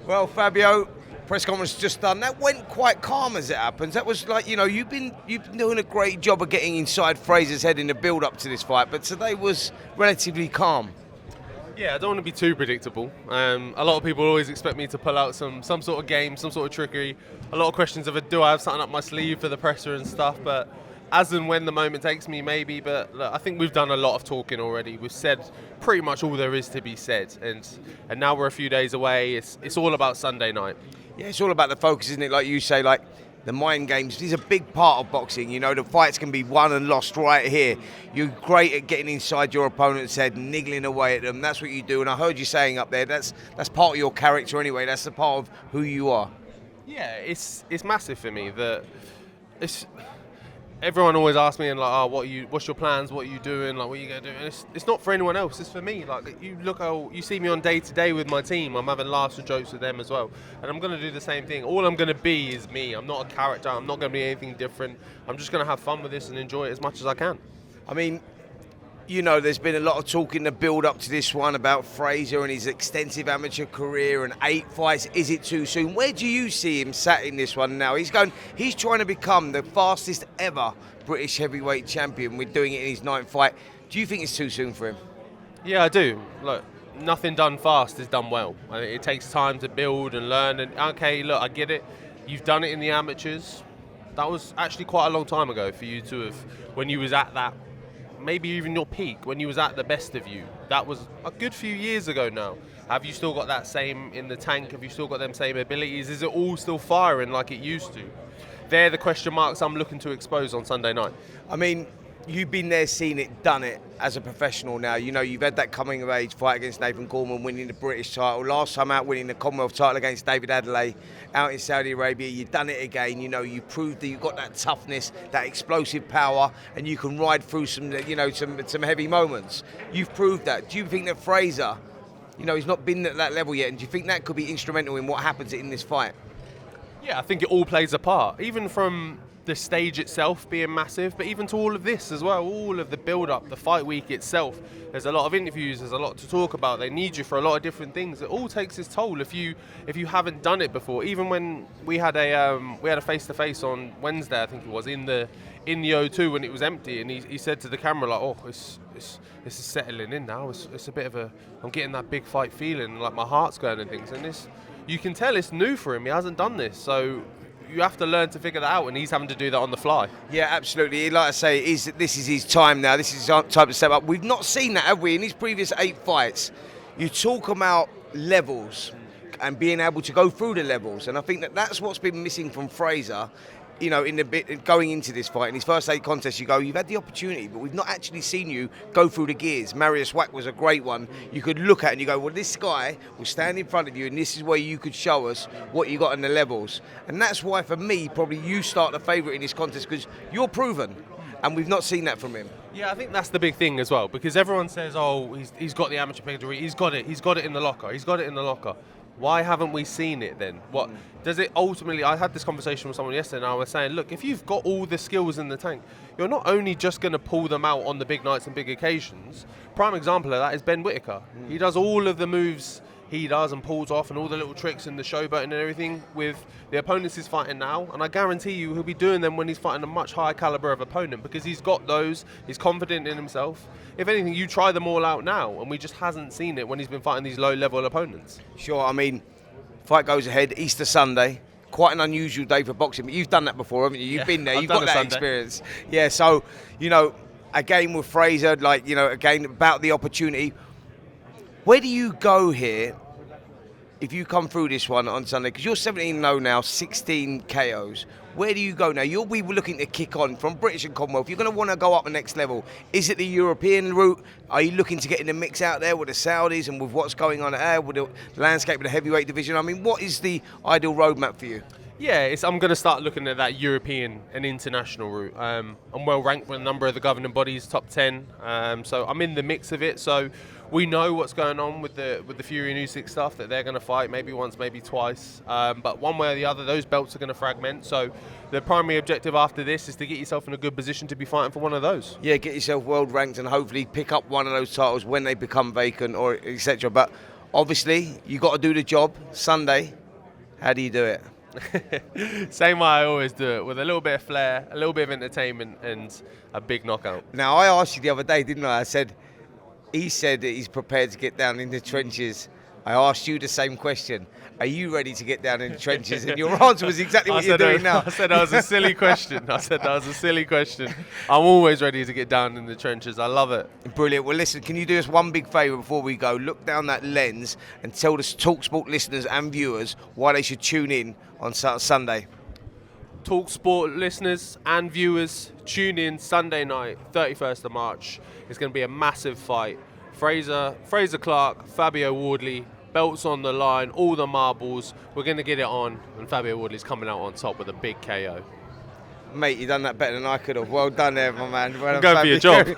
Well, Fabio, press conference just done. That went quite calm as it happens. That was like, you've been doing a great job of getting inside Frazer's head in the build up to this fight, but today was relatively calm. Yeah, I don't want to be too predictable. A lot of people always expect me to pull out some sort of game, some sort of trickery. A lot of questions of, do I have something up my sleeve for the presser and stuff? But as and when the moment takes me, maybe. But look, I think we've done a lot of talking already. We've said pretty much all there is to be said. And now we're a few days away. It's all about Sunday night. Yeah, it's all about the focus, isn't it? Like you say, like the mind games is a big part of boxing. The fights can be won and lost right here. You're great at getting inside your opponent's head and niggling away at them. That's what you do. And I heard you saying up there, that's part of your character anyway. That's the part of who you are. Yeah, it's massive for me that everyone always asks me and like, what's your plans? What are you doing? Like, what are you gonna do? And it's not for anyone else. It's for me. Like, you see me on day to day with my team. I'm having laughs and jokes with them as well, and I'm gonna do the same thing. All I'm gonna be is me. I'm not a character. I'm not gonna be anything different. I'm just gonna have fun with this and enjoy it as much as I can. I mean, there's been a lot of talk in the build-up to this one about Frazer and his extensive amateur career and 8 fights. Is it too soon? Where do you see him sat in this one now? He's trying to become the fastest ever British heavyweight champion. We're doing it in his 9th fight. Do you think it's too soon for him? Yeah, I do. Look, nothing done fast is done well. I mean, it takes time to build and learn. And okay, look, I get it. You've done it in the amateurs. That was actually quite a long time ago for you to have, when you was at that, maybe even your peak, when you was at the best of you. That was a good few years ago now. Have you still got that same in the tank? Have you still got them same abilities? Is it all still firing like it used to? They're the question marks I'm looking to expose on Sunday night. I mean, you've been there, seen it, done it as a professional now. You've had that coming of age fight against Nathan Gorman, winning the British title. Last time out, winning the Commonwealth title against David Adelaide out in Saudi Arabia. You've done it again. You proved that you've got that toughness, that explosive power, and you can ride through some heavy moments. You've proved that. Do you think that Frazer, he's not been at that level yet, and do you think that could be instrumental in what happens in this fight? Yeah, I think it all plays a part, even from the stage itself being massive, but even to all of this as well, all of the build-up, the fight week itself. There's a lot of interviews, there's a lot to talk about. They need you for a lot of different things. It all takes its toll if you haven't done it before. Even when we had a face-to-face on Wednesday, I think it was, in the O2 when it was empty, and he said to the camera, like, this is settling in now. It's a bit of I'm getting that big fight feeling, like my heart's going and things. And this, you can tell it's new for him. He hasn't done this, so you have to learn to figure that out, and he's having to do that on the fly. Yeah, absolutely. Like I say, this is his time now. This is his time to step up. We've not seen that, have we? In his previous 8 fights, you talk about levels and being able to go through the levels, and I think that's what's been missing from Frazer. In the bit going into this fight, in his first 8 contests, you've had the opportunity, but we've not actually seen you go through the gears. Marius Wack was a great one. You could look at and you go, well, this guy will stand in front of you, and this is where you could show us what you got in the levels. And that's why, for me, probably you start the favourite in this contest, because you're proven, and we've not seen that from him. Yeah, I think that's the big thing as well, because everyone says, oh, he's got the amateur pedigree, he's got it in the locker. Why haven't we seen it then? What does it ultimately? I had this conversation with someone yesterday, and I was saying, look, if you've got all the skills in the tank, you're not only just going to pull them out on the big nights and big occasions. Prime example of that is Ben Whittaker. He does all of the moves he does and pulls off, and all the little tricks and the showboating and everything with the opponents he's fighting now. And I guarantee you he'll be doing them when he's fighting a much higher caliber of opponent, because he's got those, he's confident in himself. If anything, you try them all out now, and we just hasn't seen it when he's been fighting these low-level opponents. Sure, I mean, fight goes ahead, Easter Sunday. Quite an unusual day for boxing, but you've done that before, haven't you? You've been there, you've got that experience. Yeah, so, again with Frazer, again about the opportunity. Where do you go here if you come through this one on Sunday? Because you're 17-0 now, 16 KOs. Where do you go now? You'll be looking to kick on from British and Commonwealth. You're going to want to go up the next level. Is it the European route? Are you looking to get in the mix out there with the Saudis and with what's going on there, with the landscape of the heavyweight division? I mean, what is the ideal roadmap for you? Yeah, I'm going to start looking at that European and international route. I'm well ranked with a number of the governing bodies, top 10. So I'm in the mix of it. So we know what's going on with the Fury and Usyk stuff, that they're going to fight maybe once, maybe twice. But one way or the other, those belts are going to fragment. So the primary objective after this is to get yourself in a good position to be fighting for one of those. Yeah, get yourself world ranked and hopefully pick up one of those titles when they become vacant or etc. But Obviously, you got to do the job Sunday. How do you do it? Same way I always do it, with a little bit of flair, a little bit of entertainment, and a big knockout. Now, I asked you the other day, didn't I? He said that he's prepared to get down in the trenches. I asked you the same question. Are you ready to get down in the trenches? And your answer was exactly what you're doing now. I said that was a silly question. I'm always ready to get down in the trenches. I love it. Brilliant. Well, listen, can you do us one big favour before we go? Look down that lens and tell the talkSPORT listeners and viewers why they should tune in on Sunday. talkSPORT listeners and viewers, tune in Sunday night, 31st of March. It's going to be a massive fight. Frazer Clarke, Fabio Wardley, belts on the line, all the marbles. We're going to get it on, and Fabio Wardley's coming out on top with a big KO. Mate, you done that better than I could have. Well done there, my man. Well Go for your job.